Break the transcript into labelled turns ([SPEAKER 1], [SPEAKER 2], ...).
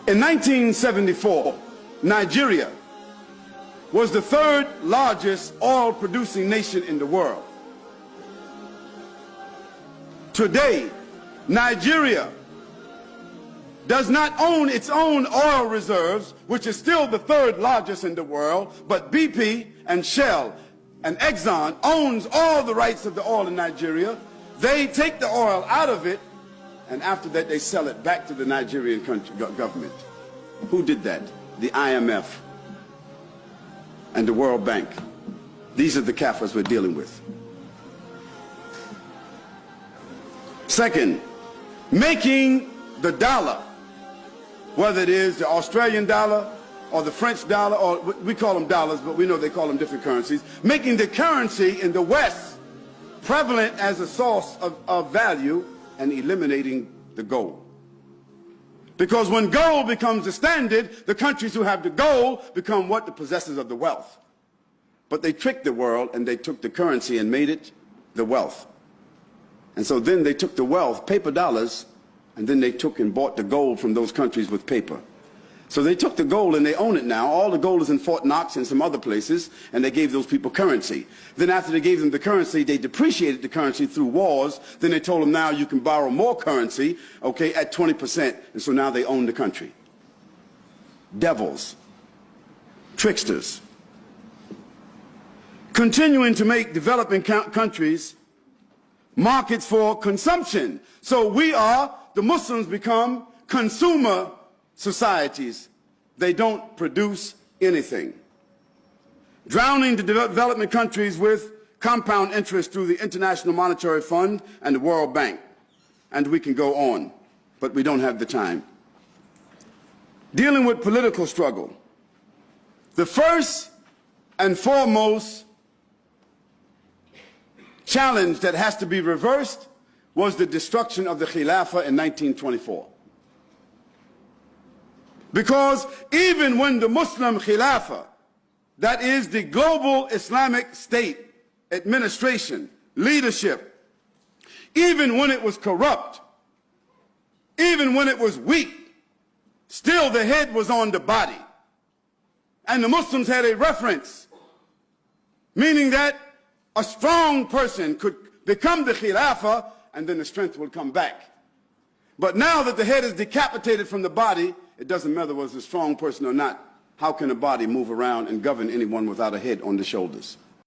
[SPEAKER 1] In 1974, Nigeria was the third largest oil-producing nation in the world. Today, Nigeria does not own its own oil reserves, which is still the third largest in the world, but BP and Shell and Exxon owns all the rights of the oil in Nigeria. They take the oil out of it, and after that they sell it back to the Nigerian government. Who did that? The IMF and the World Bank. These are the Kafirs we're dealing with. Second, making the dollar, whether it is the Australian dollar or the French dollar, or we call them dollars, but we know they call them different currencies, making the currency in the West prevalent as a source of value and eliminating the gold. Because when gold becomes the standard, the countries who have the gold become what? The possessors of the wealth. But they tricked the world and they took the currency and made it the wealth. And so then they took the wealth, paper dollars, and then they took and bought the gold from those countries with paper. So they took the gold and they own it now. All the gold is in Fort Knox and some other places, and they gave those people currency. Then after they gave them the currency, they depreciated the currency through wars. Then they told them now you can borrow more currency, okay, at 20%. And so now they own the country. Devils. Tricksters. Continuing to make developing countries markets for consumption. So the Muslims become consumer societies. They don't produce anything. Drowning the development countries with compound interest through the International Monetary Fund and the World Bank. And we can go on, but we don't have the time. Dealing with political struggle. The first and foremost challenge that has to be reversed was the destruction of the Khilafah in 1924. Because even when the Muslim Khilafah, that is the global Islamic state administration, leadership, even when it was corrupt, even when it was weak, still the head was on the body. And the Muslims had a reference, meaning that a strong person could become the Khilafah and then the strength will come back. But now that the head is decapitated from the body, it doesn't matter whether it's a strong person or not. How can a body move around and govern anyone without a head on the shoulders?